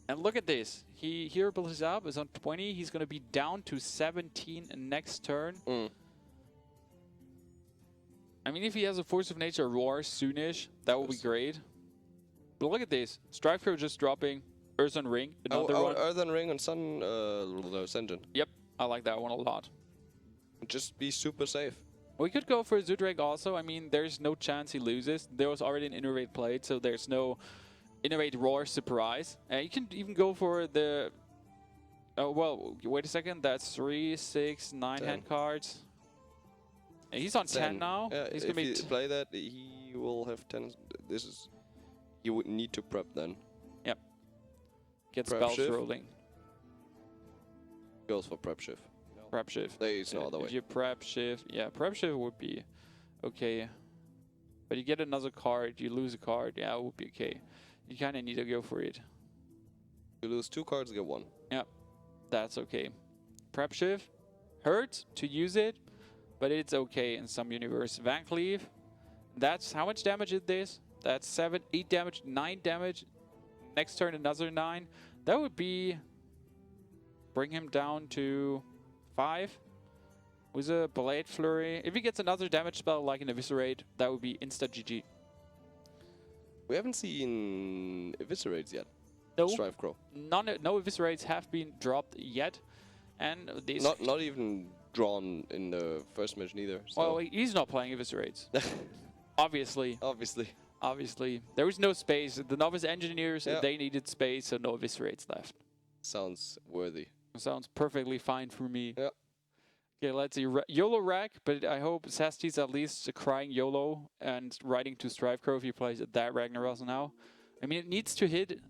And look at this. He here builds up, is on 20. He's going to be down to 17 next turn. I mean, if he has a Force of Nature Roar soonish, that would be great. But look at this. Strife Crow just dropping Earthen Ring. Another one. Earthen Ring on Sun Ascension. Yep, I like that one a lot. Just be super safe. We could go for Zudrake also. I mean, there's no chance he loses. There was already an Innervate played, so there's no Innervate Roar surprise. And you can even go for the... Oh, well, wait a second. That's 3, 6, 9 hand cards. And he's on 10 now. Yeah, he's if gonna he play that, he will have 10. This is... You would need to prep then. Yep. Get Prep spells shift. rolling. Goes for prep shift. Prep shift. There is no other way. If you prep shift, yeah, prep shift would be okay. But you get another card, you lose a card, yeah, it would be okay. You kind of need to go for it. You lose 2 cards, get 1. Yep, that's okay. Prep shift hurts to use it, but it's okay in some universe. Van Cleave, that's how much damage is this? That's 7, 8 damage, 9 damage. Next turn another 9. That would be bring him down to 5 with a Blade Flurry. If he gets another damage spell like an Eviscerate, that would be insta GG. We haven't seen Eviscerates yet. No, Strife Crow. no Eviscerates have been dropped yet, and these Not even drawn in the first match neither. So. well, he's not playing Eviscerates. Obviously. Obviously. There was no space. The novice engineers, Yeah. they needed space, so no Eviscerates left. Sounds worthy. Sounds perfectly fine for me. Yeah. Okay, let's see. YOLO rack, but I hope Sasti's at least crying YOLO and writing to Strife Crow if he plays that Ragnaros now. I mean, it needs to hit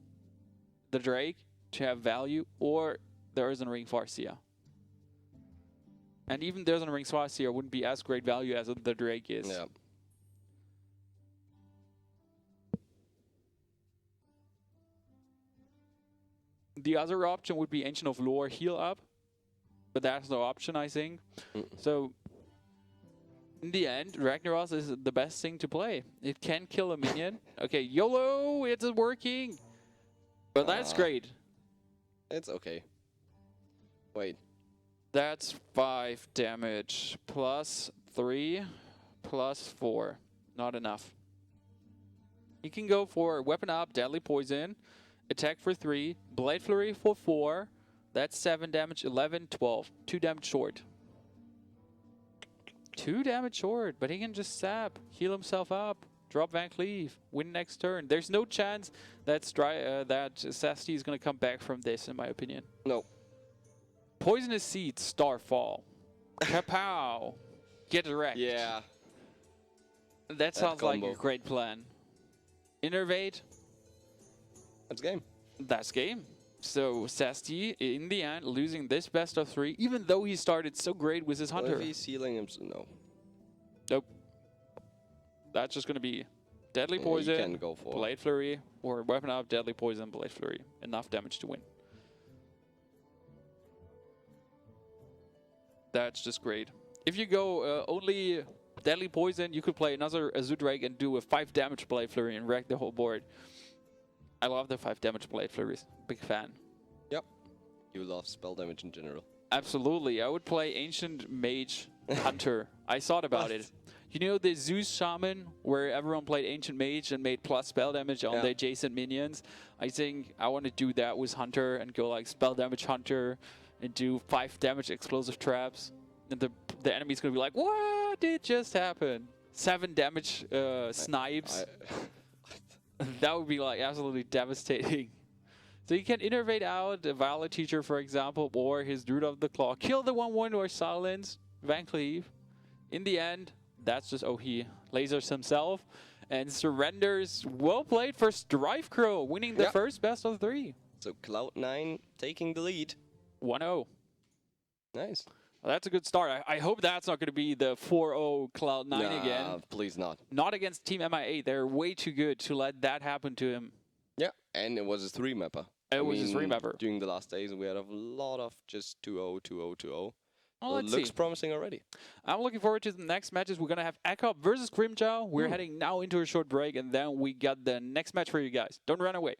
the Drake to have value, or the Earthen Ring Farseer. And even the Earthen Ring Farseer wouldn't be as great value as the Drake is. Yeah. The other option would be Ancient of Lore heal up, but that's no option, I think. So, in the end, Ragnaros is the best thing to play. It can kill a minion. Okay, YOLO, it's working! But that's great. It's okay. Wait. That's 5 damage, plus 3, plus 4. Not enough. You can go for Weapon Up, Deadly Poison, Attack for 3, Blade Flurry for 4. That's 7 damage, 11, 12. 2 damage short. 2 damage short, but he can just sap, heal himself up, drop Van Cleave, win next turn. There's no chance that Sasti is going to come back from this, in my opinion. No. Poisonous Seed, Starfall. Kapow! Get wrecked. Yeah. That sounds like a great plan. Innervate. That's game. That's game. So Sasti, in the end, losing this best of 3, even though he started so great with his Hunter. If he's healing him, no. Nope. That's just going to be Deadly Poison, can go for Blade Flurry, or Weapon Up, Deadly Poison, Blade Flurry. Enough damage to win. That's just great. If you go only Deadly Poison, you could play another Azudrake and do a 5 damage Blade Flurry and wreck the whole board. I love the 5 damage Blade Flurries. Big fan. Yep. You love spell damage in general. Absolutely. I would play Ancient Mage Hunter. I thought about it. You know the Zeus Shaman, where everyone played Ancient Mage and made plus spell damage on the adjacent minions? I think I want to do that with Hunter and go like spell damage Hunter and do 5 damage explosive traps. And the enemy's going to be like, what did just happen? 7 damage snipes. That would be like absolutely devastating. So you can innervate out a Violet Teacher, for example, or his Druid of the Claw. Kill the 1/1 or silence Van Cleave. In the end, that's just, he lasers himself and surrenders. Well played for Strife Crow, winning the first best of 3. So Cloud9 taking the lead. 1-0. Nice. Well, that's a good start. I hope that's not going to be the 4-0 Cloud9 again. Please not. Not against Team MIA. They're way too good to let that happen to him. Yeah, and it was a 3-mapper. It was a 3-mapper. During the last days, we had a lot of just 2-0, 2-0, 2-0. Well, it looks promising already. I'm looking forward to the next matches. We're going to have C9.Ek0p versus Grimmjow. We're heading now into a short break, and then we got the next match for you guys. Don't run away.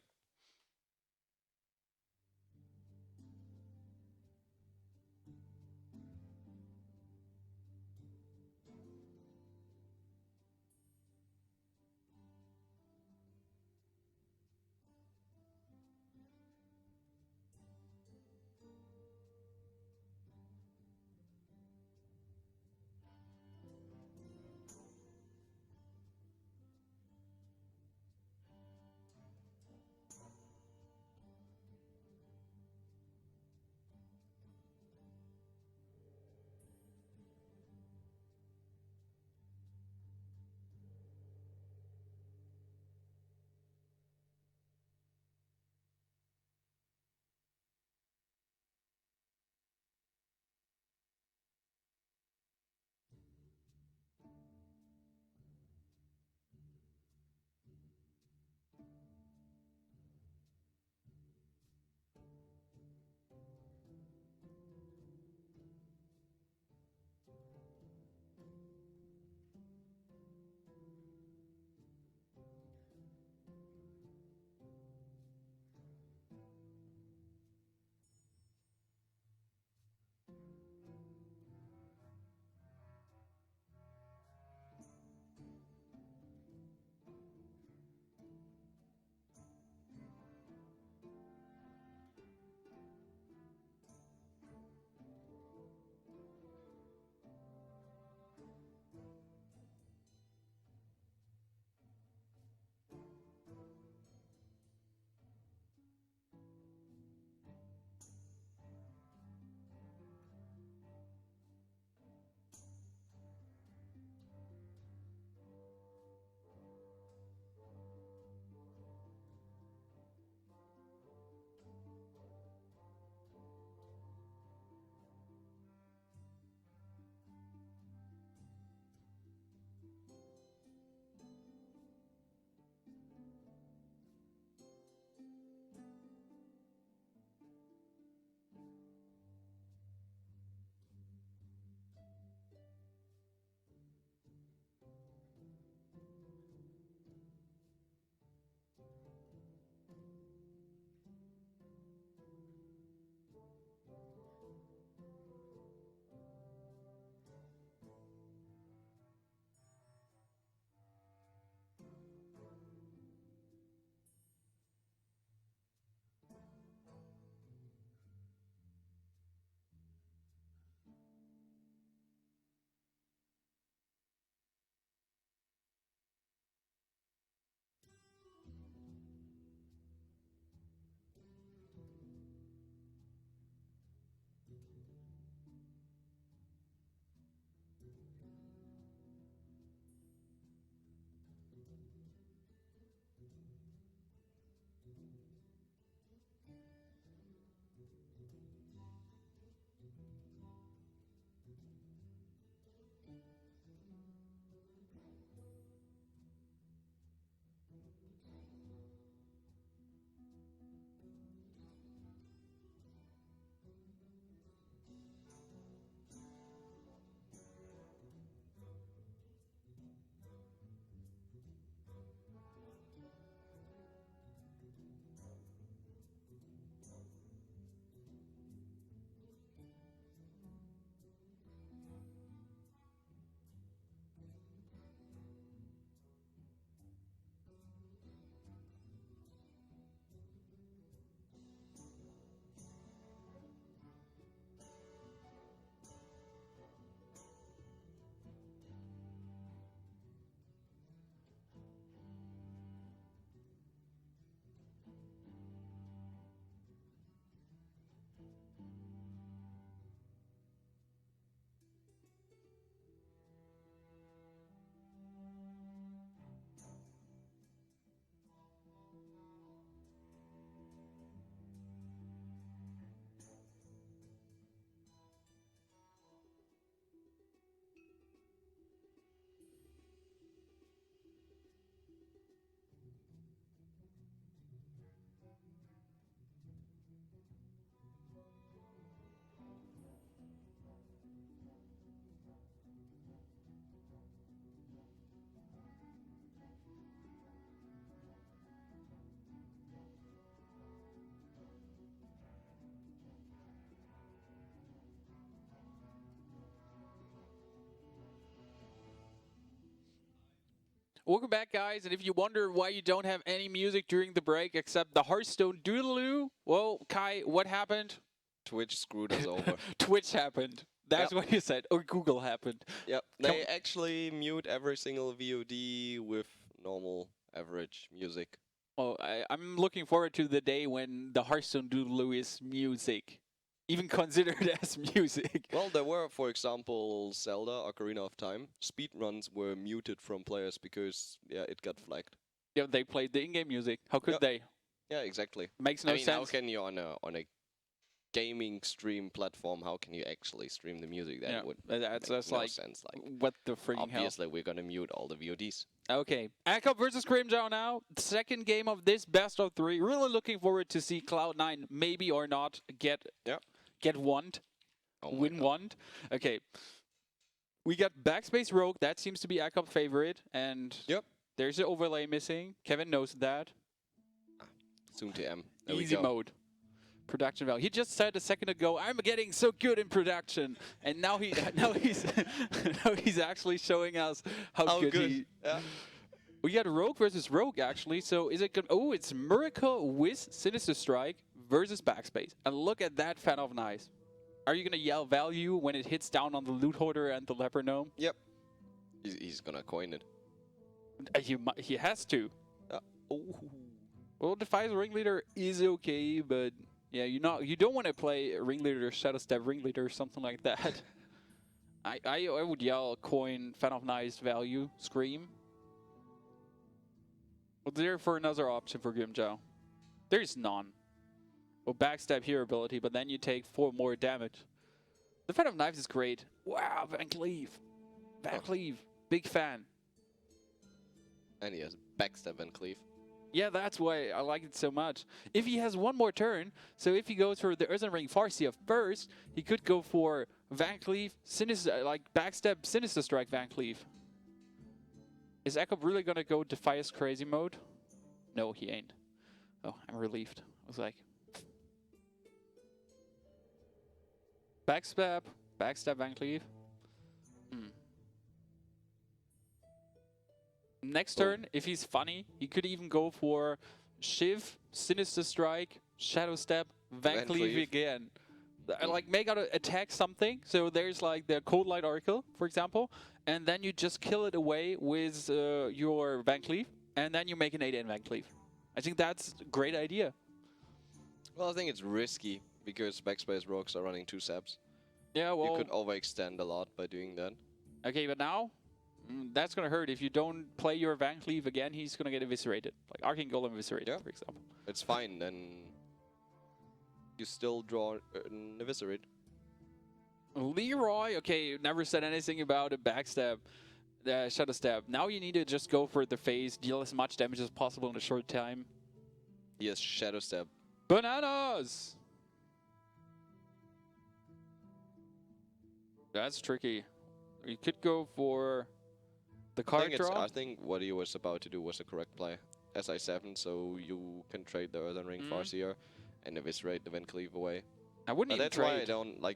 Welcome back, guys. And if you wonder why you don't have any music during the break except the HearthStone Doodaloo, well, Kai, what happened? Twitch screwed us over. Twitch happened. That's what you said. Or Google happened. Yep. They actually mute every single VOD with normal average music. Oh, I'm looking forward to the day when the HearthStone Doodaloo is music. Even considered as music. Well, there were, for example, Zelda Ocarina of Time. Speedruns were muted from players because, it got flagged. Yeah, they played the in-game music. How could they? Yeah, exactly. Makes no sense. How can you on a gaming stream platform? How can you actually stream the music? That would that's make no like sense. Like, what the freaking hell? obviously, we're gonna mute all the VODs. Okay, Ek0p versus Grimmjow now. Second game of this best of 3. Really looking forward to see Cloud9 maybe or not get wand, win wand. Okay, we got Backspace Rogue. That seems to be Ek0p favorite, and there's an overlay missing. Kevin knows that. Soon to M. Easy mode. Production value. He just said a second ago, "I'm getting so good in production," and now he's now he's actually showing us how good he. Yeah. We got Rogue versus Rogue actually. So is it? Oh, it's Miracle with Sinister Strike versus Backspace. And look at that fan of nice. Are you gonna yell value when it hits down on the loot hoarder and the leper gnome? Yep. He's gonna coin it. He has to. Oh. Well, Defies Ringleader is okay, but. Yeah, you don't want to play Ringleader, Shadow Step Ringleader, or something like that. I would yell coin, fan of nice, value, scream. What's there for another option for Grimmjow? There's none. Well, backstab hero ability, but then you take 4 more damage. The fan of knives is great. Wow, Van Cleave. Van Cleave, big fan. And he has backstab and cleave. Yeah, that's why I like it so much. If he has one more turn, so if he goes for the Earthen Ring Farseer first, he could go for Van Cleave, Sinister, like Backstab, Sinister Strike Van Cleave. Is Ek0p really gonna go Defias Crazy mode? No, he ain't. Oh, I'm relieved. I was like... Backstab, Van Cleave. Next turn, if he's funny, he could even go for Shiv, Sinister Strike, Shadow Step, Van Cleave again. Like, make out attack something. So there's like the Cold Light Oracle, for example, and then you just kill it away with your Van Cleave, and then you make an 8-8 Van Cleave. I think that's a great idea. Well, I think it's risky because Backspace Rogues are running 2 saps. Yeah, well... You could overextend a lot by doing that. Okay, but now... that's going to hurt. If you don't play your Van Cleave again, he's going to get eviscerated. Like Arcane Golem eviscerated, for example. It's fine, then you still draw an eviscerate. Leroy, okay, never said anything about a backstab, Shadow Stab. Now you need to just go for the phase, deal as much damage as possible in a short time. Yes, Shadow Stab. Bananas! That's tricky. You could go for... the card draw? I think what he was about to do was a correct play. SI7, so you can trade the Earthen Ring Farseer and eviscerate the Van Cleave away. I wouldn't even trade. That's why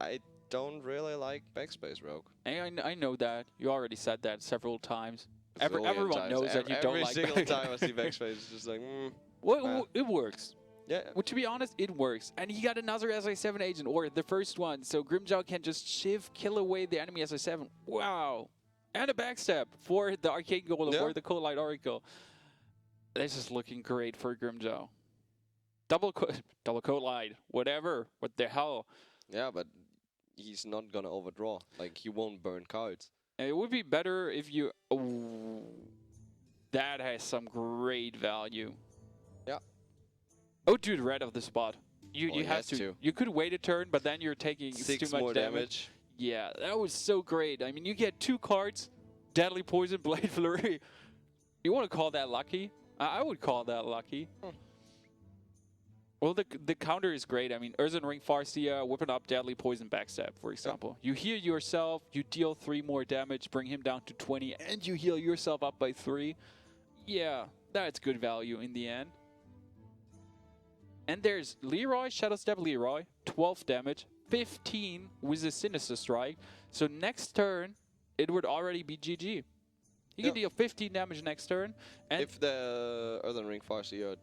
I don't really like Backspace Rogue. I know that. You already said that several times. Everyone knows that you don't like Every single time I see Backspace, it's just like, Well, it works. Yeah. Well, to be honest, it works. And he got another SI7 agent, or the first one, so Grimmjow can just kill away the enemy SI7. Wow. And a backstab for the Arcane Golem or the Cold Light Oracle. This is looking great for Grimmjow. Double Cold Light, whatever. What the hell? Yeah, but he's not gonna overdraw. Like, he won't burn cards. And it would be better if you... Oh, that has some great value. Yeah. Oh, dude, red of the spot. You have to. You could wait a turn, but then you're taking 6 too much more damage. Yeah, that was so great. I mean, you get 2 cards, Deadly Poison, Blade Flurry. You want to call that lucky? I would call that lucky. Well, the counter is great. I mean, Earthen Ring Farseer, whipping up Deadly Poison Backstab, for example. You heal yourself, you deal 3 more damage, bring him down to 20, and you heal yourself up by 3. Yeah, that's good value in the end. And there's Leroy, Shadow Step Leroy, 12 damage, 15 with a Sinister Strike. So next turn, it would already be GG. He can deal 15 damage next turn. And if the Earthen Ring Farseer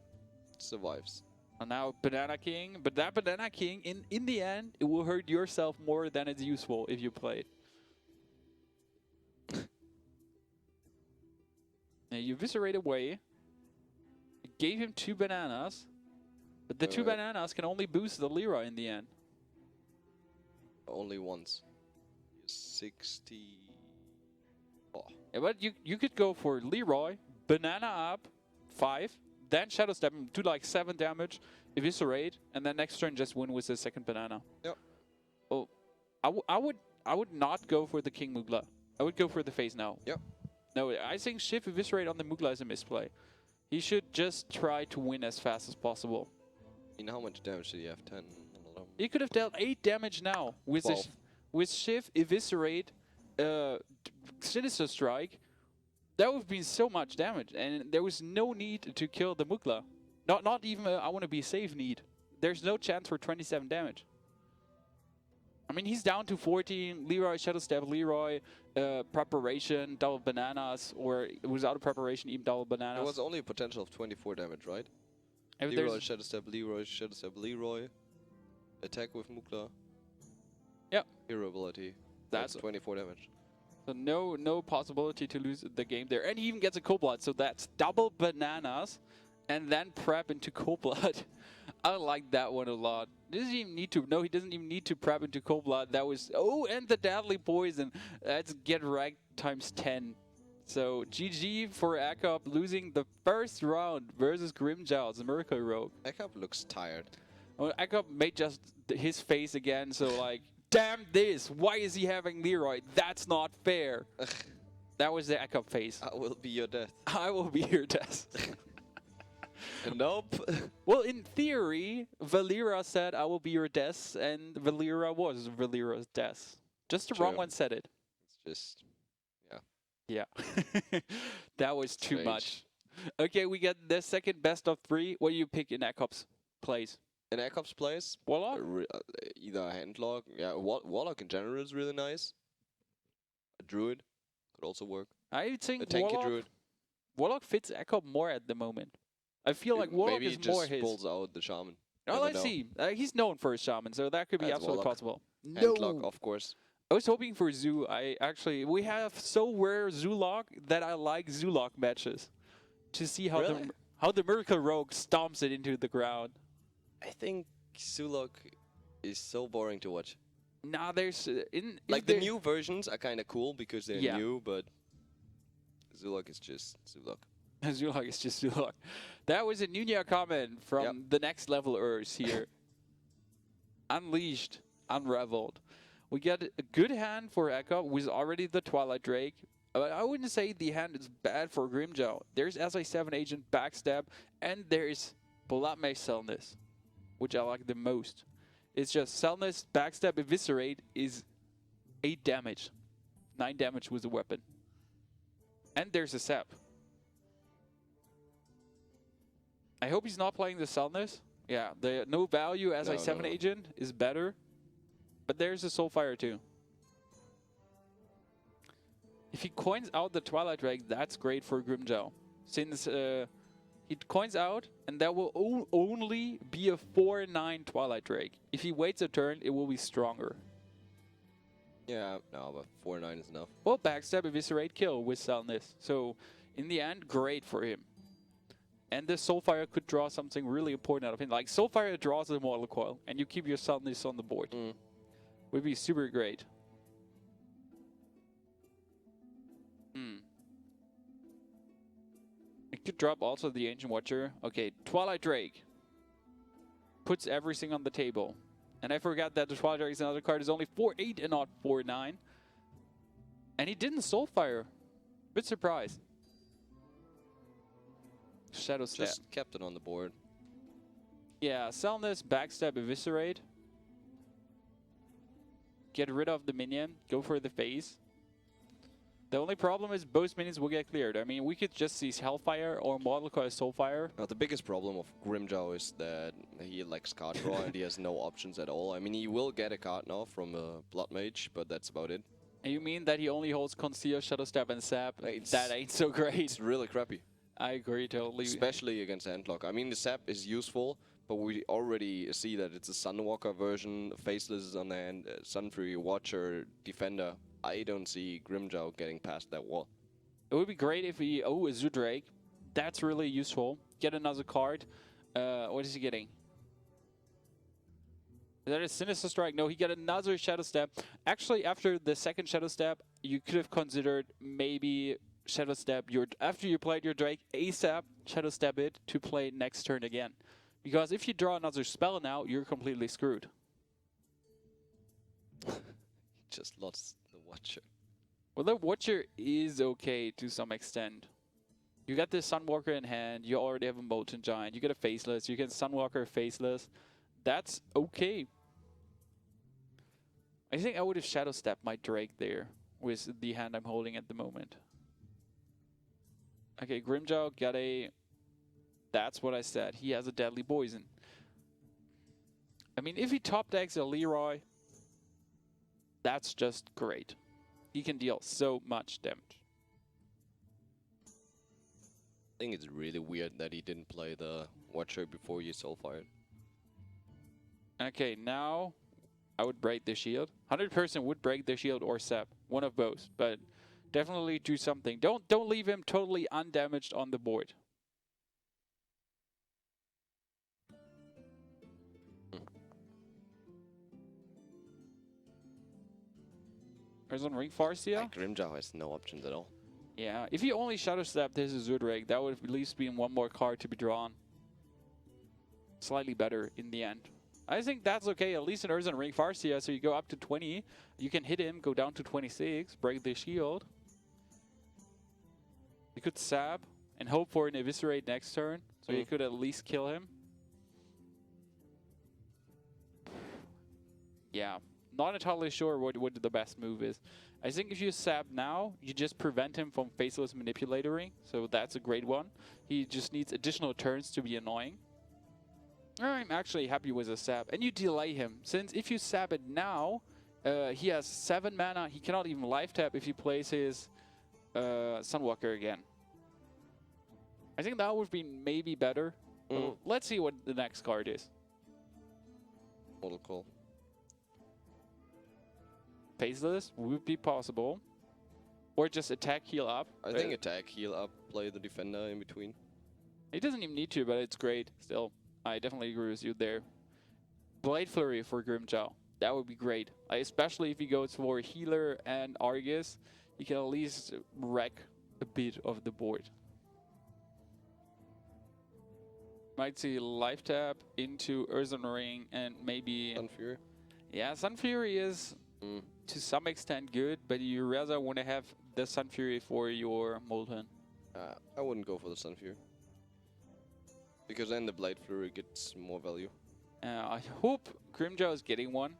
survives. and now Banana King. But that Banana King, in the end, it will hurt yourself more than it's useful if you play it. Now you Eviscerate away. You gave him 2 bananas. But the 2 bananas can only boost the Leroy in the end. Only once. 60. Oh. Yeah, but you could go for Leroy, banana up, 5, then Shadow Step him, do like 7 damage, Eviscerate, and then next turn just win with the second banana. Yep. Oh, I would not go for the King Mugla. I would go for the face now. Yep. No, I think Shift Eviscerate on the Mugla is a misplay. He should just try to win as fast as possible. You know how much damage did he have? 10? He could have dealt 8 damage now with with Shift Eviscerate, Sinister Strike. That would have been so much damage, and there was no need to kill the Mugla. Not even I want to be safe need. There's no chance for 27 damage. I mean, he's down to 14. Leroy, Shadow Step, Leroy, Preparation, double bananas, or without a preparation, even double bananas. There was only a potential of 24 damage, right? If Leroy, Shadow Step, Leroy, Shadow Step, Leroy. Attack with Mugla. Yep. Hero ability. That's 24 damage. So no possibility to lose the game there. And he even gets a Cold Blood, so that's double bananas and then prep into Cold Blood. I like that one a lot. Doesn't even need to. No, he doesn't even need to prep into Cold Blood. That was and the Deadly Poison. That's get wrecked times 10. So GG for Ek0p losing the first round versus Grimmjow, the Miracle Rogue. Ek0p looks tired. Well, Ek0p made just his face again, so like, damn this! Why is he having Leroy? That's not fair. That was the Ek0p face. I will be your death. I will be your death. Nope. Well, in theory, Valera said, I will be your death, and Valera was Valera's death. Just the wrong one said it. It's just, yeah. That was too Strange. much. Okay, we get the second best of 3. What do you pick in Ek0p's plays? In Ek0p's place, Warlock? either a Handlock. Yeah, Warlock in general is really nice. A Druid could also work. I think A tanky Druid. Warlock fits Ek0p more at the moment. I feel like Warlock Maybe is he more just his. pulls out the Shaman. Oh, Never let's know. see. He's known for his Shaman, so that could be That's absolutely Warlock. possible. Handlock, of course. I was hoping for Zoo. We have so rare Zoolock that I like Zoolock matches to see how Really? the Miracle Rogue stomps it into the ground. I think Zoolock is so boring to watch. Nah, there's Like the new versions are kind of cool because they're new, but Zoolock is just Zoolock. Zoolock is just Zoolock. That was a Nunia comment from the next levelers here. Unleashed, unraveled. We get a good hand for Ek0p with already the Twilight Drake. But I wouldn't say the hand is bad for Grimmjow. There's SI7 Agent Backstab, and there's Blood Mage Cellness, which I like the most. It's just Cellness, Backstab, Eviscerate is 8 damage. 9 damage with the weapon. And there's a Sap. I hope he's not playing the Cellness. Yeah, the no value SI7 Agent is better. But there's a Soulfire too. If he coins out the Twilight Drake, that's great for Grimmjow. Since he coins out, and that will only be a 4/9 Twilight Drake. If he waits a turn, it will be stronger. Yeah, no, but 4/9 is enough. Well, Backstab, Eviscerate, kill with Cellness. So, in the end, great for him. And the Soulfire could draw something really important out of him. Like, Soulfire draws the Mortal Coil, and you keep your Cellness on the board. Would be super great. I could drop also the Ancient Watcher. Okay, Twilight Drake puts everything on the table. And I forgot that the Twilight Drake's another card is only 4/8 and not 4/9. And he didn't Soulfire. Bit surprised. Shadow Step. Just kept it on the board. Yeah, Cellness, Backstab, Eviscerate. Get rid of the minion. Go for the face. The only problem is both minions will get cleared. I mean, we could just see Hellfire or Mortal Coil Soulfire. Now, the biggest problem of Grimmjow is that he lacks card draw and he has no options at all. I mean, he will get a card now from a Blood Mage, but that's about it. You mean that he only holds Conceal, Shadow Step, and Sap? It's- That ain't so great. It's really crappy. I agree totally. Especially against Handlock. I mean, the Sap is useful, but we already see that it's a Sunwalker version. Faceless is on the hand, Sunfury, Watcher, Defender. I don't see Grimmjow getting past that wall. It would be great if he... Oh, a Zoodrake. That's really useful. Get another card. What is he getting? Is that a Sinister Strike? No, he got another Shadow Step. Actually, after the second Shadow Step, you could have considered maybe Shadow Step after you played your Drake ASAP, Shadow Step it to play next turn again. Because if you draw another spell now, you're completely screwed. Just lost the Watcher. Well, the Watcher is okay to some extent. You got this Sunwalker in hand, you already have a Molten Giant, you get a Faceless, you get Sunwalker Faceless. That's okay. I think I would have Shadow Stepped my Drake there with the hand I'm holding at the moment. Okay, Grimmjow got a... That's what I said. He has a Deadly Poison. I mean, if he top decks a Leroy, that's just great. He can deal so much damage. I think it's really weird that he didn't play the Watcher before you Soulfired. Okay, now I would break the shield. 100% would break the shield or Sap. One of both, but definitely do something. Don't leave him totally undamaged on the board. There's on Ring Farsia. Grimmjow has no options at all. Yeah, if you only Shadow Step this is Zoodrake, that would at least be one more card to be drawn. Slightly better in the end. I think that's okay, at least in Urza and Ring Farsia, so you go up to 20. You can hit him, go down to 26, break the shield. You could Sap and hope for an Eviscerate next turn, so you could at least kill him. Yeah, not entirely sure what the best move is. I think if you Sap now, you just prevent him from Faceless Manipulatoring, so that's a great one. He just needs additional turns to be annoying. I'm actually happy with a Sap. And you delay him, since if you Sap it now, he has 7 mana. He cannot even life tap if he plays his Sunwalker again. I think that would be maybe better. Well, let's see what the next card is. Mortal Call. Faceless would be possible. Or just attack, heal up. I think attack, heal up, play the Defender in between. He doesn't even need to, but it's great still. I definitely agree with you there. Blade Flurry for Grimmjow. That would be great. Especially if he goes for Healer and Argus. He can at least wreck a bit of the board. Might see Life Tap into Earthen Ring and maybe... Sunfury. Yeah, Sunfury is to some extent good, but you rather want to have the Sunfury for your Molten. I wouldn't go for the Sunfury. Because then the Blade Flurry gets more value. I hope Grimmjow is getting one.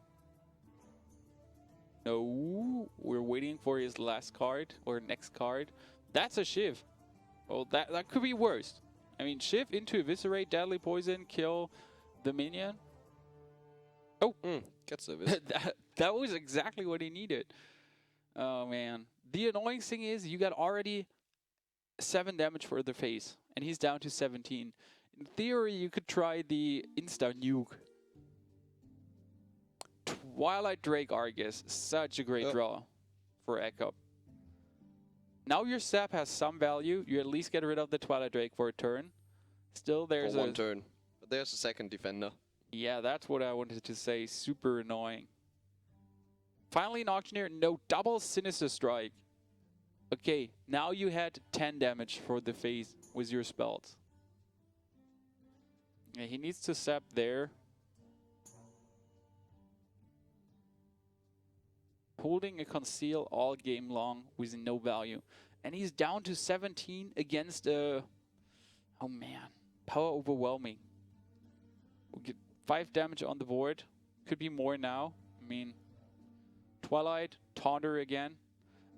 No, we're waiting for his last card or next card. That's a Shiv. Well, that could be worse. I mean, Shiv into Eviscerate, Deadly Poison, kill the minion. Oh, Gets the Vis. that was exactly what he needed. Oh man, the annoying thing is you got already 7 damage for the face, and he's down to 17. In theory, you could try the insta nuke. Twilight Drake Argus, such a great draw for Ek0p. Now your Sap has some value. You at least get rid of the Twilight Drake for a turn. Still, there's for one turn. But there's a second Defender. Yeah, that's what I wanted to say. Super annoying. Finally, an Auctioneer. No, double Sinister Strike. Okay, now you had 10 damage for the face with your spells. Yeah, he needs to Sap there. Holding a Conceal all game long with no value. And he's down to 17 against a... Oh man, Power Overwhelming. We'll get 5 damage on the board. Could be more now. I mean, Twilight, Taunter again.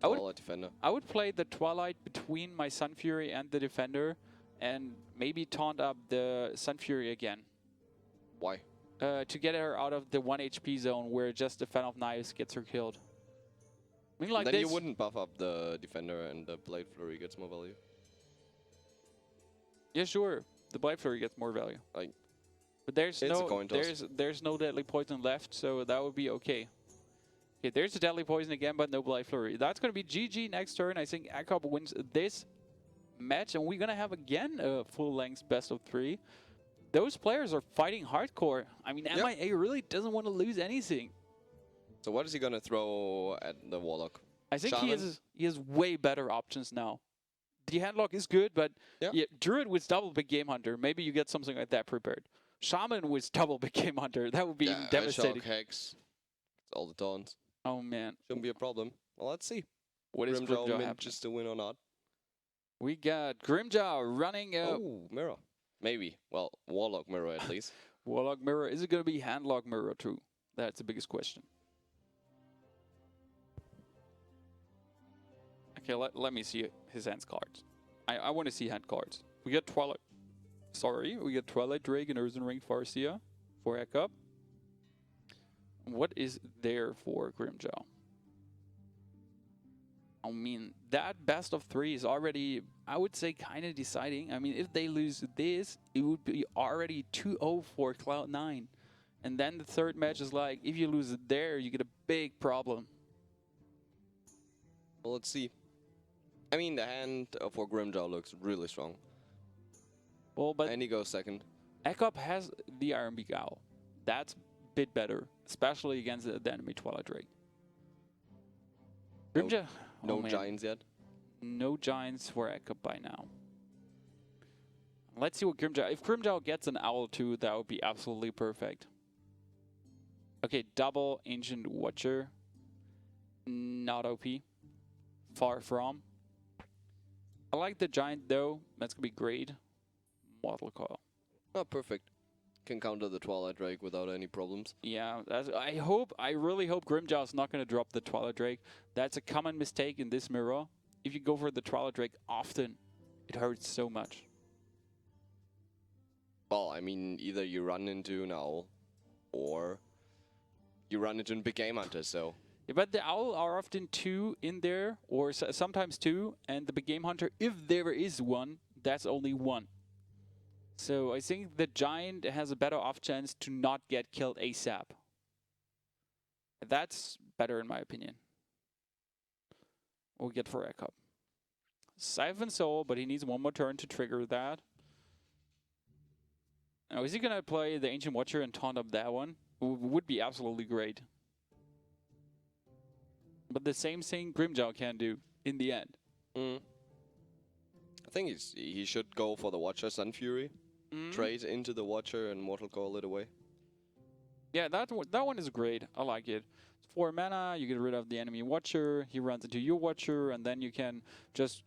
Twilight Defender. I would play the Twilight between my Sunfury and the Defender, and maybe taunt up the Sunfury again. Why? To get her out of the 1 HP zone where just the Fan of Knives gets her killed. I mean, like then this. you wouldn't buff up the defender and the Blade Flurry gets more value. Yeah, sure. The Blade Flurry gets more value. Like, but there's it's a no coin toss. there's no deadly poison left, so that would be okay. Okay, there's a deadly poison again, but no Blade Flurry. That's gonna be GG next turn. I think Ek0p wins this match, and we're gonna have again a full-length best of 3. Those players are fighting hardcore. I mean, MiA really doesn't want to lose anything. So what is he gonna throw at the Warlock? I think Shaman? he has way better options now. The handlock is good, but yeah, Druid with double Big Game Hunter. Maybe you get something like that prepared. Shaman with double Big Game Hunter. That would be even devastating. Shock, Hex, all the taunts. Oh man, Shouldn't be a problem. Well, let's see. What is Grimmjow manages to win or not? We got Grimmjow running up. Oh, mirror. Maybe. Well, Warlock mirror at least. Warlock mirror. Is it going to be handlock mirror too? That's the biggest question. Okay, let me see his hands cards. I want to see hand cards. We got Twilight. Sorry, we got Twilight Drake and Earthen Ring Farseer for Ek0p. What is there for Grimmjow? I mean, that best of 3 is already, I would say, kind of deciding. I mean, if they lose this, it would be already 2-0 for Cloud9. And then the third match is like, if you lose it there, you get a big problem. Well, let's see. I mean, the hand for Grimmjow looks really strong. Well, but and he goes second. Ek0p has the Iron Beak Owl. That's a bit better, especially against the enemy Twilight Drake. Grimmjow. No giants yet? No giants for Ek0p by now. Let's see what Grimmjow... If Grimmjow gets an Owl too, that would be absolutely perfect. Okay, double Ancient Watcher. Not OP. Far from. I like the giant though. That's going to be great. Mortal Coil. Oh, perfect. Can counter the Twilight Drake without any problems. Yeah, I really hope Grimmjow is not going to drop the Twilight Drake. That's a common mistake in this mirror. If you go for the Twilight Drake often, it hurts so much. Well, I mean, either you run into an Owl, or you run into a Big Game Hunter, so... Yeah, but the Owl are often 2 in there, or sometimes 2, and the Big Game Hunter, if there is one, that's only 1. So I think the Giant has a better off chance to not get killed ASAP. That's better in my opinion. We'll get for Ek0p. Siphon Soul, but he needs one more turn to trigger that. Now, is he going to play the Ancient Watcher and taunt up that one? Would be absolutely great. But the same thing Grimmjow can do in the end. I think he should go for the Watcher Sun Fury. Trade into the Watcher and Mortal Coil it away. Yeah, that one is great. I like it. It's 4 mana, you get rid of the enemy Watcher, he runs into your Watcher, and then you can just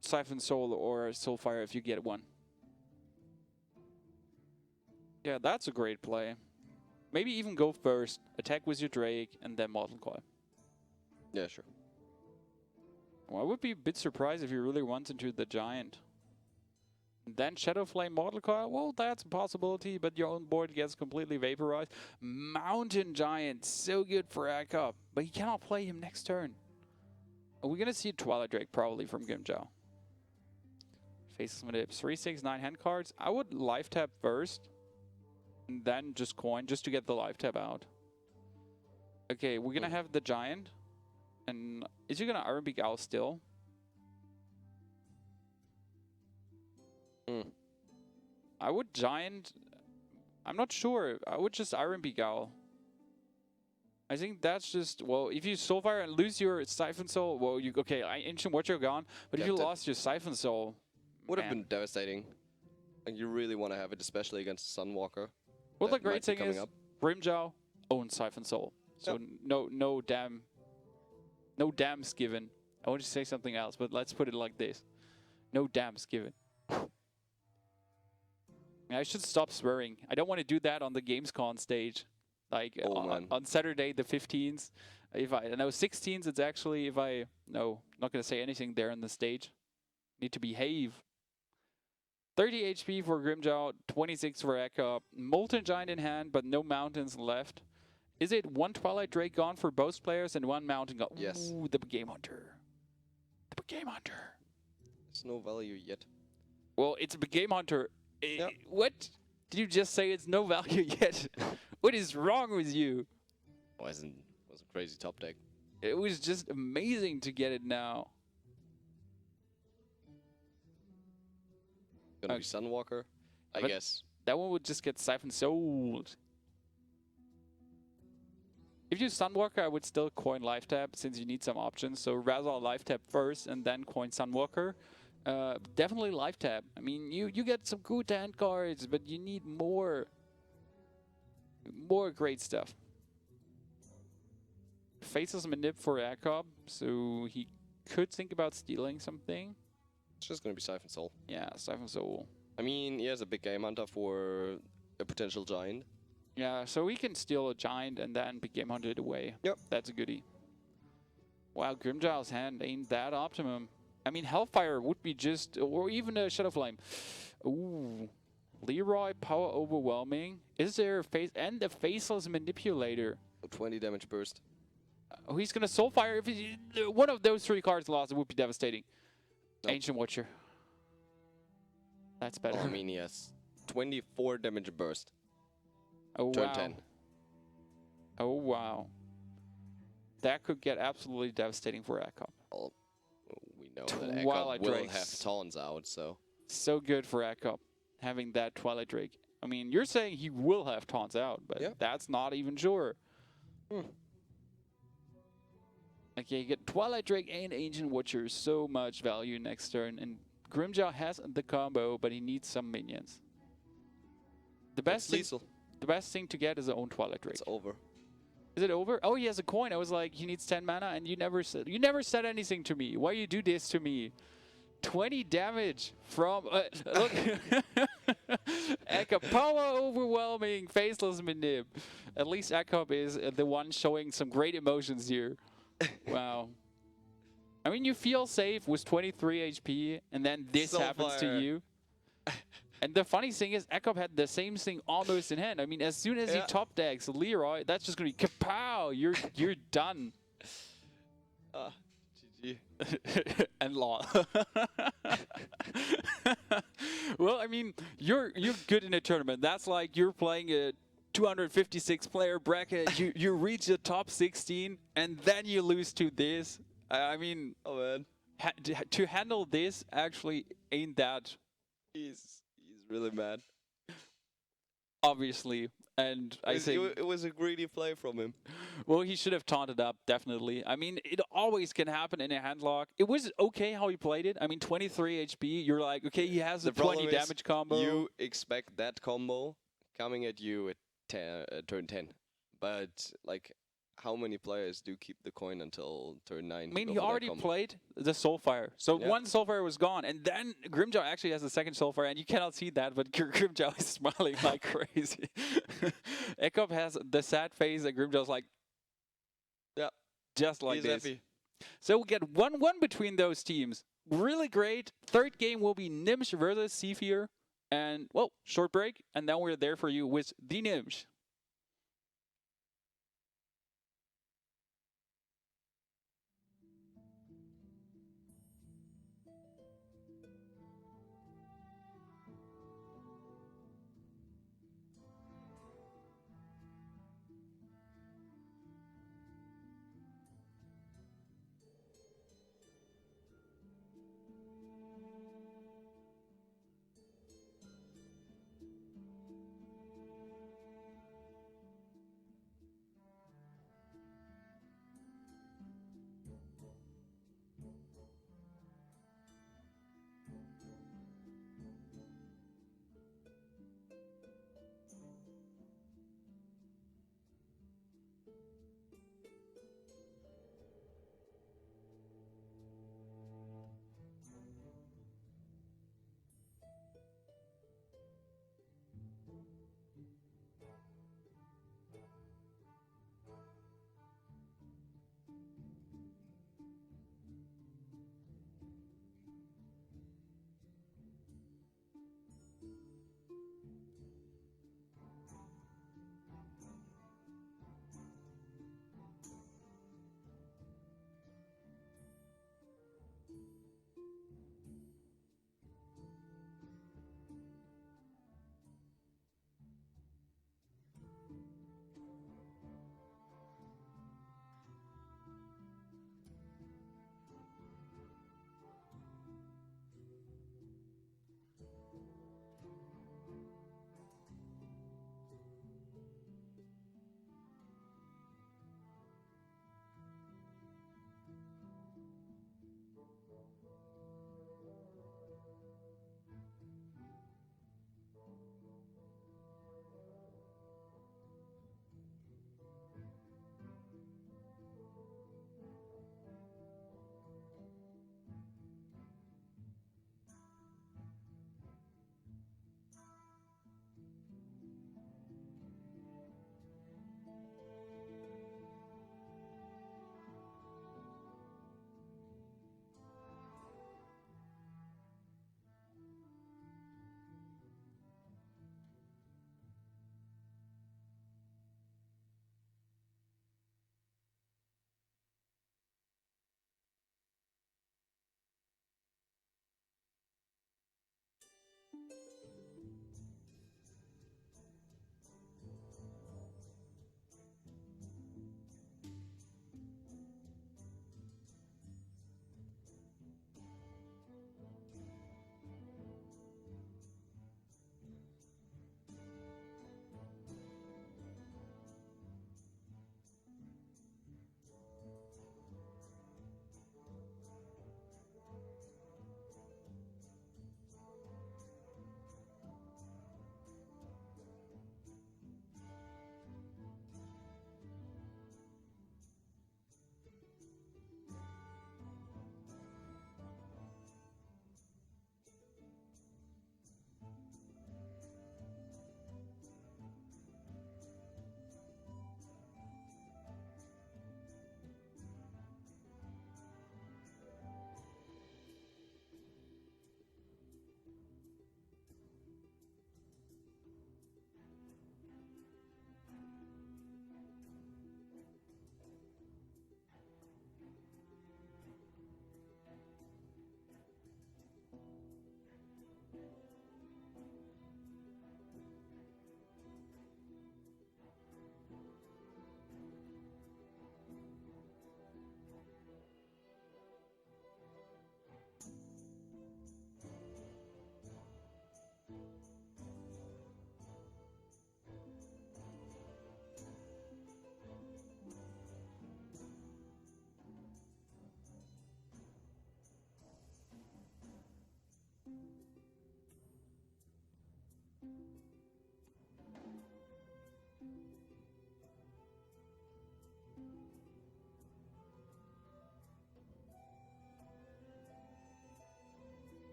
Siphon Soul or Soulfire if you get one. Yeah, that's a great play. Maybe even go first, attack with your Drake, and then Mortal Coil. Yeah, sure. Well, I would be a bit surprised if he really wants into the Giant. Then Shadow Flame Mortal Coil, well, that's a possibility, but your own board gets completely vaporized. Mountain Giant, so good for Ek0p, but you cannot play him next turn. Are we going to see Twilight Drake probably from Grimmjow? Faces with it. 3, 6, 9 hand cards. I would life tap first, and then just coin, just to get the life tap out. Okay, we're going to have the Giant. And is he going to Iron Beak Owl still? I would Giant. I'm not sure. I would just Iron Beak Owl. I think that's just, well, if you Soulfire and lose your Siphon Soul, well, okay, Ancient Watcher gone, but if you lost your Siphon Soul, would have been devastating. And you really want to have it, especially against Sunwalker. Well, the great thing is, Grimmjow owns Siphon Soul, so no dams given. I want to say something else, but let's put it like this: no dams given. I should stop swearing. I don't want to do that on the Gamescom stage. Like on Saturday the 15th. If I know 16th, it's actually if I no, not gonna say anything there on the stage. Need to behave. 30 HP for Grimmjow, 26 for Ek0p. Molten Giant in hand, but no mountains left. Is it one Twilight Drake gone for both players and one Mountain gone? Yes. Ooh, the Game Hunter. The Game Hunter. There's no value yet. Well, it's a Game Hunter. Yep. What? Did you just say it's no value yet? What is wrong with you? Was a crazy top deck. It was just amazing to get it now. Gonna be Sunwalker, I guess. That one would just get Siphon Sold. If you Sunwalker, I would still coin Life Tap since you need some options. So rather Life Tap first and then coin Sunwalker. Definitely Life Tap. I mean, you get some good hand cards, but you need more great stuff. Faces Manip for Ek0p, so he could think about stealing something. It's just gonna be Siphon Soul. Yeah, Siphon Soul. I mean, he has a big Game Hunter for a potential Giant. Yeah, so we can steal a Giant and then big Game Hunter it away. Yep. That's a goodie. Wow, Grimmjow's hand ain't that optimum. I mean, Hellfire would be just, or even a Shadow Flame. Ooh. Leroy, Power Overwhelming. Is there a face, and a Faceless Manipulator. 20 damage burst. Oh, he's gonna Soulfire. If he, one of those 3 cards lost, it would be devastating. Nope. Ancient Watcher. That's better. Oh, I mean, he has 24 damage burst. Oh, Turn wow. 10. Oh, wow. That could get absolutely devastating for Ek0p. Well, we know that Twilight Ek0p will Drakes. have taunts out, so. So good for Ek0p, having that Twilight Drake. I mean, you're saying he will have taunts out, but that's not even sure. Okay, you get Twilight Drake and Ancient Watcher, so much value next turn, and Grimmjow has the combo, but he needs some minions. The best thing to get is his own Twilight Drake. It's over. Is it over? Oh, he has a coin. I was like, he needs 10 mana, and you never said anything to me. Why you do this to me? 20 damage from look. Ek0p, Power Overwhelming, Faceless Manip. At least Ek0p is the one showing some great emotions here. Wow. I mean, you feel safe with 23 HP, and then this happens to you. And the funny thing is, Ek0p had the same thing almost in hand. I mean, as soon as he top decks Leroy, that's just gonna be kapow. You're done. GG. And law. Well, I mean, you're good in a tournament. That's like you're playing a 256 player bracket. You reach the top 16, and then you lose to this. I mean, oh man, to handle this actually ain't that. He's really mad. Obviously, and I think it was a greedy play from him. Well, he should have taunted up, definitely. I mean, it always can happen in a handlock. It was okay how he played it. I mean, 23 HP, you're like, okay, he has a 20 damage combo. You expect that combo coming at you at turn 10. But, like, how many players do keep the coin until turn 9? I mean, he already played the Soulfire. So one Soulfire was gone, and then Grimmjow actually has a second Soulfire, and you cannot see that, but Grimmjow is smiling like crazy. Ek0p has the sad face, and Grimmjow's like, just like he's this. Happy. So we get 1-1 between those teams. Really great. Third game will be Nimsh versus Seafear. And, well, short break, and then we're there for you with the Nimsh.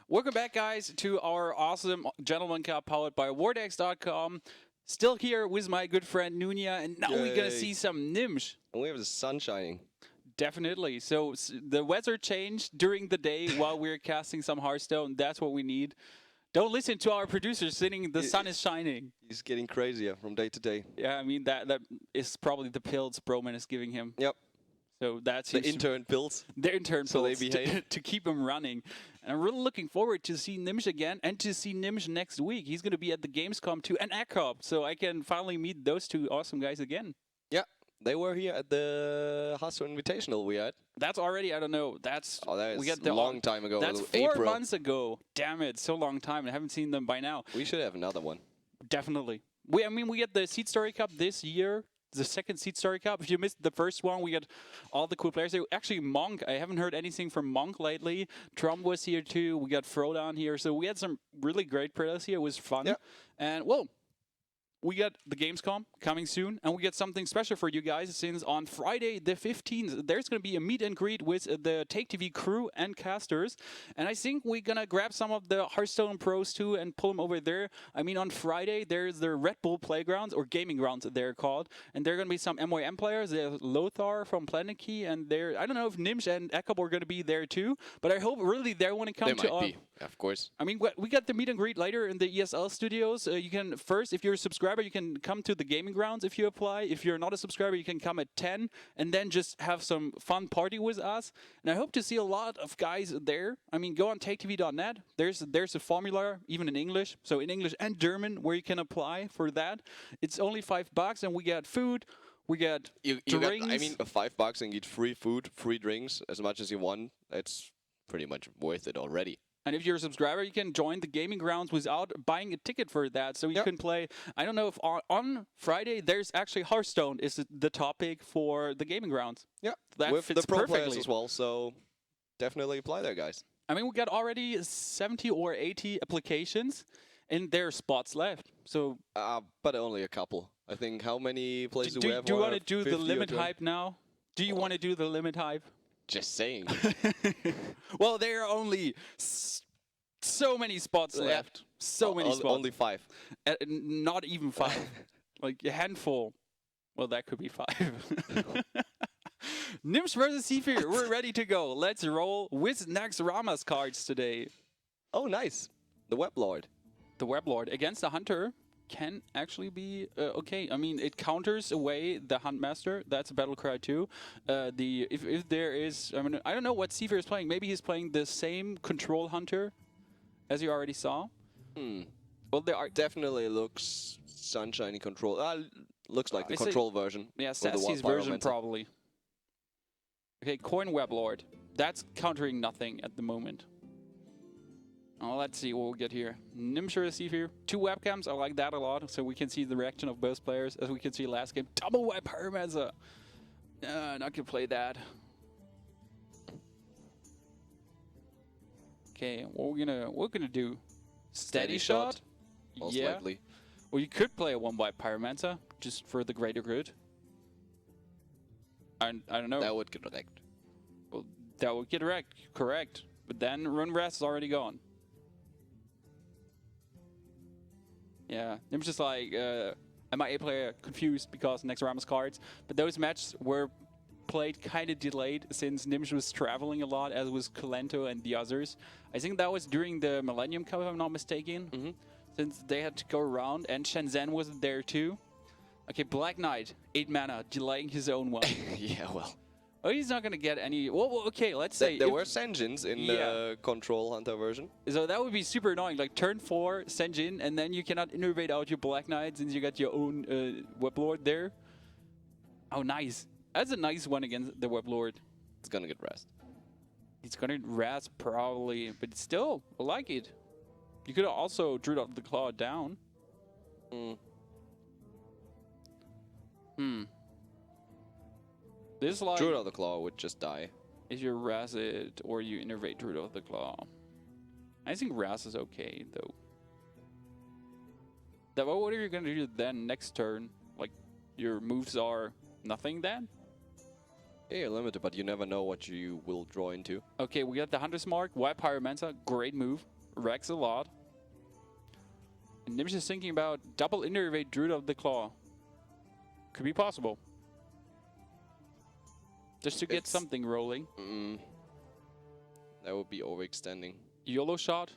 Welcome back, guys, to our awesome Gentleman Cup powered by Vortex.com. Still here with my good friend Nunia, and now we're going to see some Nimsh. And we have the sun shining. Definitely. So the weather changed during the day while we're casting some Hearthstone. That's what we need. Don't listen to our producers saying the sun is shining. He's getting crazier from day to day. Yeah, I mean, that is probably the pills Broman is giving him. Yep. So that's the intern pills. The intern so pills they behave. to keep him running. And I'm really looking forward to see Nimsh again and to see Nimsh next week. He's going to be at the Gamescom too, and Ek0p. So I can finally meet those two awesome guys again. Yeah. They were here at the HearthStone Invitational we had. That's already, I don't know, that's... we got a long time ago. That's 4 months ago. Damn it, so long time. I haven't seen them by now. We should have another one. Definitely. I mean, we get the Seed Story Cup this year. The second Seed Story Cup. If you missed the first one, we got all the cool players. Actually, Monk. I haven't heard anything from Monk lately. Trump was here too. We got Frodan here. So we had some really great players here. It was fun. Yeah. And, well, we got the Gamescom coming soon, and we got something special for you guys, since on Friday the 15th, there's going to be a meet and greet with the Take TV crew and casters, and I think we're going to grab some of the HearthStone pros too and pull them over there. I mean, on Friday, there's the Red Bull Playgrounds, or Gaming Grounds they're called, and there are going to be some MYM players. There's Lothar from Planet Key, and I don't know if Nimsh and Ek0p are going to be there too, but I hope really they want to come They might be, of course. I mean, we got the meet and greet later in the ESL studios. You can first, if you're a subscriber, you can come to the Gaming Grounds if you apply. If you're not a subscriber, you can come at 10 and then just have some fun party with us. And I hope to see a lot of guys there. I mean, go on taketv.net. There's a formula, even in English, so in English and German, where you can apply for that. It's only $5, and we get food. We get drinks. I mean, $5 and get free food, free drinks, as much as you want. It's pretty much worth it already. And if you're a subscriber, you can join the Gaming Grounds without buying a ticket for that. So you can play. I don't know if on Friday there's actually HearthStone is the topic for the Gaming Grounds. Yeah, that with fits the pro perfectly players as well. So definitely apply there, guys. I mean, we got already 70 or 80 applications, and there are spots left. So, but only a couple. I think how many places do we have? Do you want to do the limit hype now? Do you want to do the limit hype? Just saying. Well, there are only so many spots left. So many spots. Only 5. Not even 5. Like a handful. Well, that could be 5. Nimsh versus Seafear. We're ready to go. Let's roll with Naxxramas cards today. Oh, nice. The Web Lord. The Web Lord against the Hunter can actually be okay. I mean, it counters away the Huntmaster. That's a battle cry too. If there is, I mean, I don't know what Seafear is playing. Maybe he's playing the same control Hunter as you already saw. Well, there are definitely looks sunshiny control. Looks like the control version. Yeah, Sassy's version probably. Okay, Coin Web Lord. That's countering nothing at the moment. Oh, let's see what we'll get here. Nimsh versus Seafear. 2 webcams. I like that a lot. So we can see the reaction of both players. As we can see last game. Double web Pyromancer. Not going to play that. Okay, what we're gonna do? Steady shot? Most likely. Or you could play a 1-wipe Pyromancer, just for the greater good. I don't know. That would get wrecked. Well, that would get wrecked, correct. But then Run Rest is already gone. Yeah, I'm just like, MIA player confused because Naxxramas cards. But those matches were played kind of delayed since Nimsh was traveling a lot, as was Kalento and the others. I think that was during the Millennium Cup, if I'm not mistaken. Since they had to go around, and Shenzhen wasn't there too. Okay, Black Knight, 8 mana, delaying his own one. Yeah, well. Oh, he's not going to get any... Well, okay, let's say... There were Senjins in the Control Hunter version. So that would be super annoying. Like, turn 4, Senjin, and then you cannot innervate out your Black Knight since you got your own Web Lord there. Oh, nice. That's a nice one against the Web Lord. It's going to get rest. It's going to rest, probably. But still, I like it. You could also Druid of the Claw down. This like Druid of the Claw would just die. If you Raz it or you innervate Druid of the Claw. I think Raz is okay though. What are you gonna do then next turn? Like your moves are nothing then? Yeah, you're limited, but you never know what you will draw into. Okay, we got the Hunter's Mark, White Pyromancer, great move. Wrecks a lot. And Nimsh is thinking about double innervate Druid of the Claw. Could be possible. Just to get something rolling. That would be overextending. YOLO shot.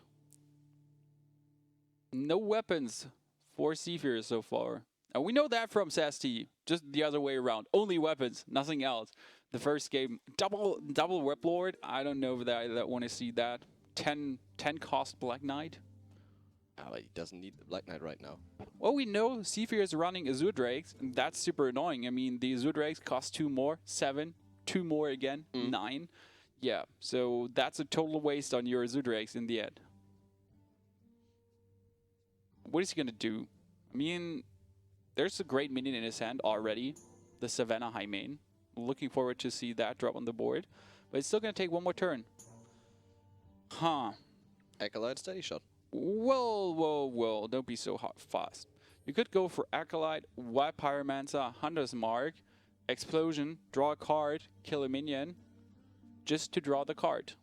No weapons for Seafear so far. And we know that from SAST. Just the other way around. Only weapons, nothing else. The first game, double Web Lord. I don't know if I want to see that. 10 cost Black Knight. Oh, he doesn't need the Black Knight right now. Well, we know Seafear is running Azure Drakes, and that's super annoying. I mean, the Azure Drakes cost 2 more, 7. 2 more again, 9. Yeah, so that's a total waste on your Azure Drakes in the end. What is he going to do? I mean, there's a great minion in his hand already, the Savannah High Main. Looking forward to see that drop on the board. But it's still going to take one more turn. Huh. Acolyte steady shot. Whoa, whoa, whoa. Don't be so fast. You could go for Acolyte, Wild Pyromancer, Hunter's Mark, Explosion, draw a card, kill a minion, just to draw the card.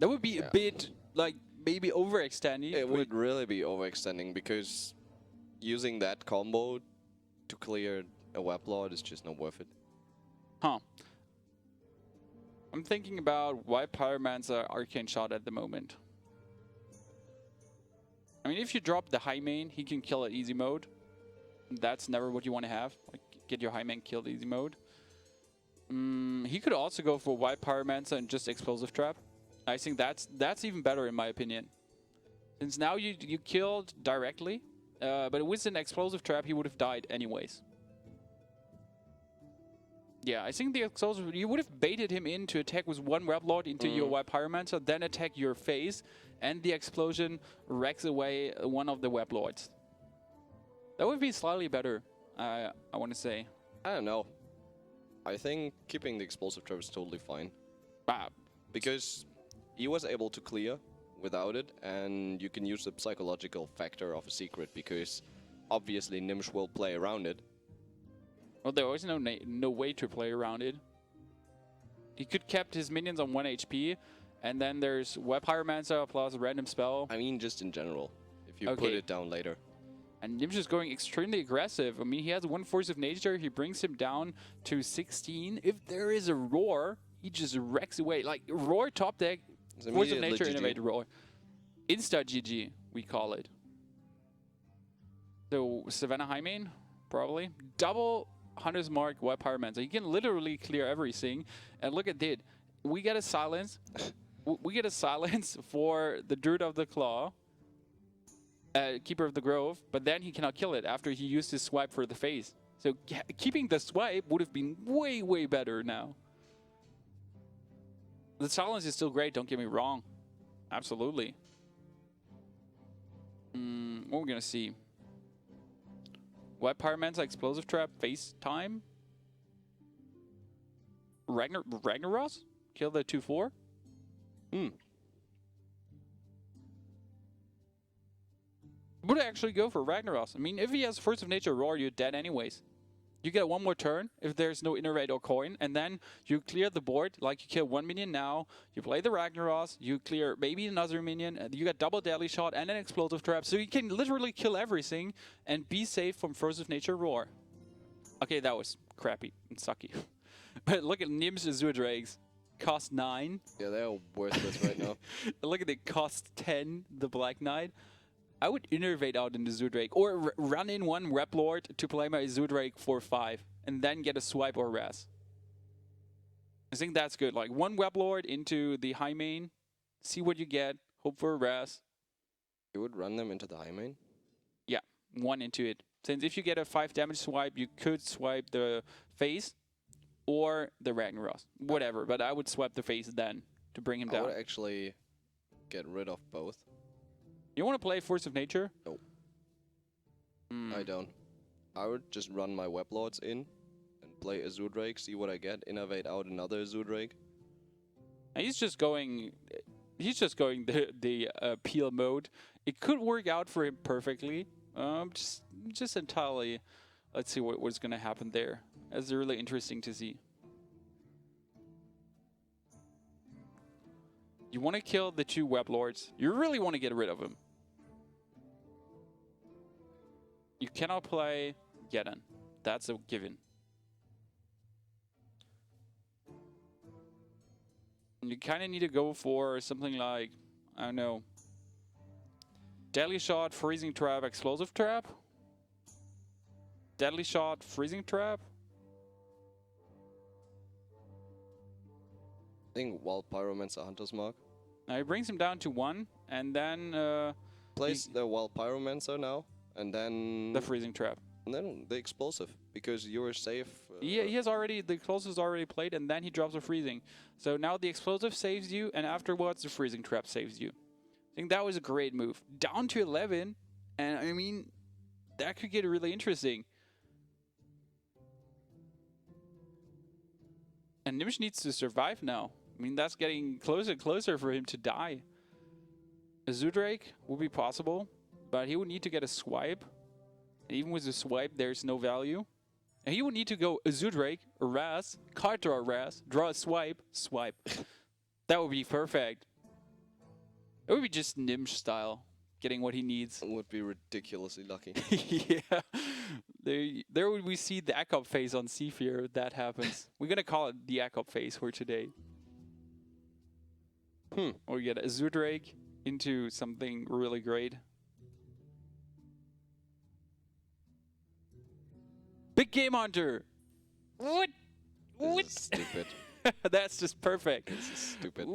That would be a bit, like, maybe overextending. It would really be overextending, because using that combo to clear a Web Lord is just not worth it. Huh. I'm thinking about Wild Pyromancer, Arcane Shot at the moment. I mean, if you drop the High Main, he can kill at easy mode. That's never what you want to have. Like, get your High Main killed easy mode. He could also go for Wild Pyromancer and just Explosive Trap. I think that's even better in my opinion. Since now you killed directly, but with an Explosive Trap he would have died anyways. Yeah, I think the Explosive, you would have baited him in to attack with one Web Lord into your Wild Pyromancer, then attack your face, and the explosion wrecks away one of the Web Lords. That would be slightly better, I want to say. I don't know. I think keeping the Explosive Trap is totally fine. Because he was able to clear without it, and you can use the psychological factor of a secret, because obviously Nimsh will play around it. Well, there was no way to play around it. He could kept his minions on 1 HP, and then there's Web Pyromancer plus a random spell. I mean, just in general, if you put it down later. And Nimsh is going extremely aggressive. I mean, he has 1 Force of Nature. He brings him down to 16. If there is a Roar, he just wrecks away. Like, Roar top deck, Force of Nature, Innovate Roar. Insta GG, we call it. So, Savannah High Main, probably. Double Hunter's Mark, Wild Pyromancer. You can literally clear everything. And look at that. We get a silence. We get a silence for the Druid of the Claw. Keeper of the Grove, but then he cannot kill it after he used his swipe for the face. So keeping the swipe would have been way, way better now. The silence is still great, don't get me wrong. Absolutely. What are we going to see? Wild Pyromancer, Explosive Trap, face time? Ragnaros? Kill the 2/4? Would actually go for Ragnaros. I mean, if he has Force of Nature Roar, you're dead anyways. You get 1 more turn if there's no Innervate or Coin, and then you clear the board, like you kill 1 minion now, you play the Ragnaros, you clear maybe another minion, and you got double Deadly Shot and an Explosive Trap, so you can literally kill everything and be safe from Force of Nature Roar. Okay, that was crappy and sucky. But look at Nim's Azure Drakes. Cost 9. Yeah, they're worthless right now. Look at the cost 10, the Black Knight. I would innervate out in the Azure Drake, or run in 1 Rep Lord to play my Azure Drake for 5, and then get a swipe or res. I think that's good. Like 1 Web Lord into the High Main, see what you get, hope for a res. You would run them into the High Main? Yeah, 1 into it. Since if you get a 5 damage swipe, you could swipe the face or the Ragnaros, whatever. But I would swipe the face then to bring him down. I would actually get rid of both. You want to play Force of Nature? No. I don't. I would just run my Web Lords in and play Azure Drake, see what I get, innovate out another Azure Drake. And he's just going the peel mode. It could work out for him perfectly. Just entirely. Let's see what's going to happen there. That's really interesting to see. You want to kill the 2 Web Lords. You really want to get rid of them. You cannot play Geddon. That's a given. You kind of need to go for something like, I don't know, Deadly Shot, Freezing Trap, Explosive Trap? Deadly Shot, Freezing Trap? I think Wild Pyromancer Hunter's Mark. Now he brings him down to 1, and then plays the Wild Pyromancer now, and then the Freezing Trap. And then the Explosive, because you're safe. Yeah, he has already, the Explosive is already played, and then he drops a Freezing. So now the Explosive saves you, and afterwards the Freezing Trap saves you. I think that was a great move. Down to 11, and I mean, That could get really interesting. And Nimsh needs to survive now. I mean, that's getting closer and closer for him to die. A Zoodrake would be possible, but he would need to get a swipe. And even with a swipe, there's no value. And he would need to go a Zoodrake, a Raz, card draw a Raz, draw a swipe, swipe. That would be perfect. It would be just Nimsh style, getting what he needs. It would be ridiculously lucky. Yeah. There would we see the Ek0p phase on Seafear if that happens. We're going to call it the Ek0p phase for today. Or get a Zoodrake into something really great. Big Game Hunter! What? This is stupid. That's just perfect. This is stupid.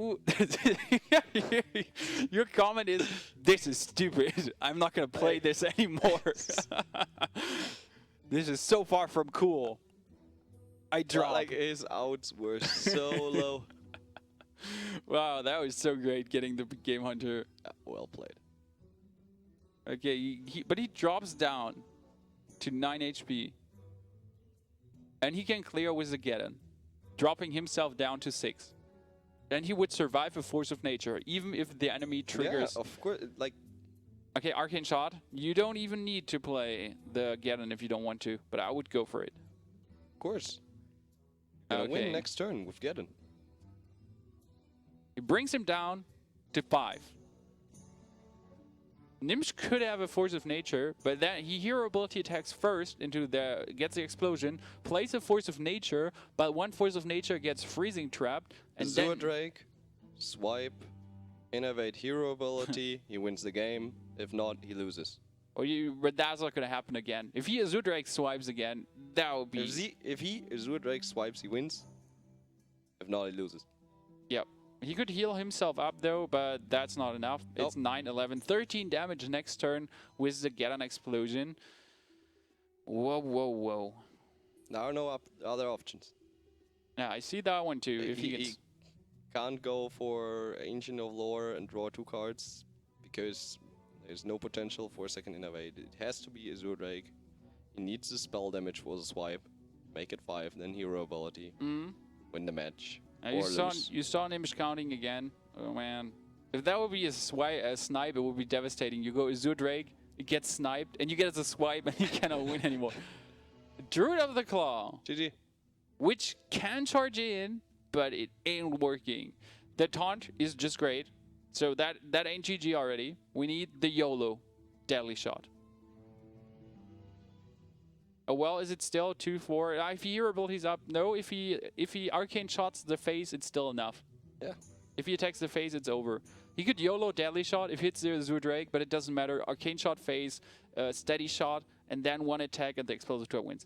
Your comment is, this is stupid. I'm not going to play this anymore. This is so far from cool. I dropped. Like his outs were so low. Wow, that was so great getting the Big Game Hunter. Well played. Okay, but he drops down to 9 HP. And he can clear with the Geddon, dropping himself down to 6. And he would survive a Force of Nature, even if the enemy triggers. Yeah, of course. Like. Okay, Arcane Shot. You don't even need to play the Geddon if you don't want to, but I would go for it. Of course. Win next turn with Geddon. He brings him down to 5. Nimsh could have a Force of Nature, but then he hero ability attacks first into gets the explosion, plays a Force of Nature, but one Force of Nature gets freezing trapped, and then Zoodrake, swipe, innovate hero ability, he wins the game. If not, he loses. But that's not gonna happen again. If he Zoodrake swipes again, that would be. If he Zoodrake swipes, he wins. If not, he loses. Yep. He could heal himself up though, but that's not enough. Nope. It's 9, 11, 13 damage next turn with the Geddon explosion. Whoa, whoa, whoa. There are no other options. Yeah, I see that one too. If he can't go for Ancient of Lore and draw 2 cards because there's no potential for a second innovate. It has to be a Zoodrake. He needs the spell damage for the swipe. Make it 5, then hero ability. Win the match. You saw Nimsh counting again. Oh man. If that would be a snipe, it would be devastating. You go Zoodrake, it gets sniped, and you get a swipe, and you cannot win anymore. Druid of the Claw. GG. Which can charge in, but it ain't working. The taunt is just great. So that ain't GG already. We need the YOLO Deadly Shot. Oh, well, is it still 2-4? If he hero abilities up, no. If he arcane shots the face, it's still enough. Yeah. If he attacks the face, it's over. He could YOLO Deadly Shot if he hits the Zoodrake, but it doesn't matter. Arcane Shot phase, steady shot, and then one attack and the explosive threat wins.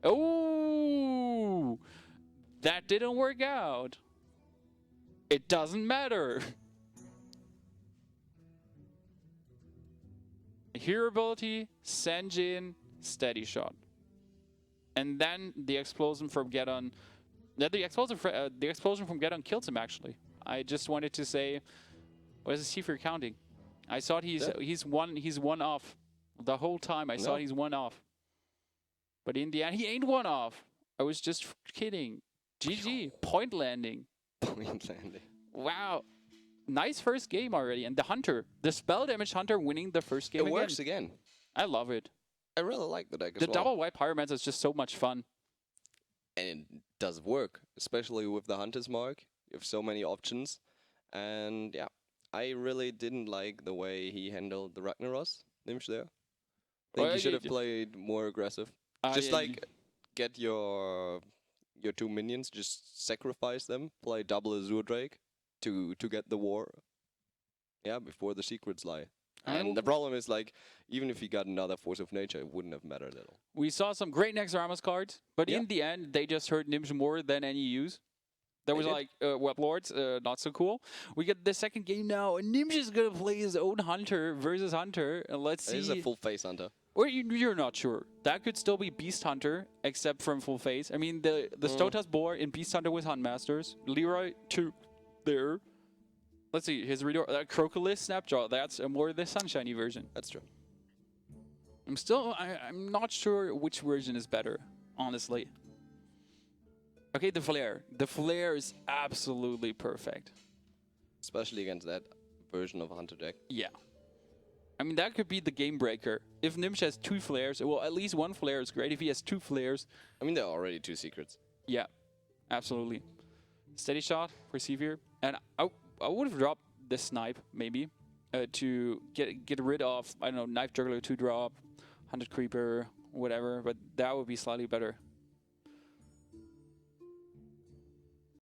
Oh, that didn't work out. It doesn't matter. Hero ability, Sanjin, steady shot. And then the explosion from Geddon. The explosion from Geddon kills him actually. I just wanted to say, what is the Seafear counting? I thought he's one off. The whole time I thought he's one off. But in the end he ain't one off. I was just kidding. GG. Point landing. Point landing. Wow. Nice first game already. And the Hunter. The spell damage Hunter winning the first game again. It works again. I love it. I really like the deck as well. The double white Pyromancer is just so much fun. And it does work. Especially with the Hunter's Mark. You have so many options. And yeah. I really didn't like the way he handled the Ragnaros. Nimsh there. I think he should have played more aggressive. Just get your 2 minions, just sacrifice them, play double Azure Drake to get the war. Yeah, before the secrets lie. And the problem is, like, even if he got another Force of Nature, it wouldn't have mattered at all. We saw some great Nexaramas cards, but in the end, they just hurt Nimsh more than any use. There was like Web Lords, not so cool. We get the second game now, and Nimsh is gonna play his own Hunter versus Hunter, and let's see. It is a full face Hunter. Or you're not sure. That could still be Beast Hunter, except from full face. I mean, the Stotas Boar in Beast Hunter with Huntmasters. Leroy to there. Let's see, his Crocolis Snapjaw. That's a more the sunshiny version. That's true. I'm not sure which version is better, honestly. Okay, the flare. The flare is absolutely perfect. Especially against that version of Hunter deck. Yeah. I mean, that could be the game breaker. If Nimsh has 2 flares, well, at least 1 flare is great. If he has 2 flares... I mean, there are already 2 secrets. Yeah, absolutely. Steady shot for Sevier. And I would have dropped the snipe, maybe, to get rid of, I don't know, Knife Juggler 2-drop, 100 Creeper, whatever. But that would be slightly better.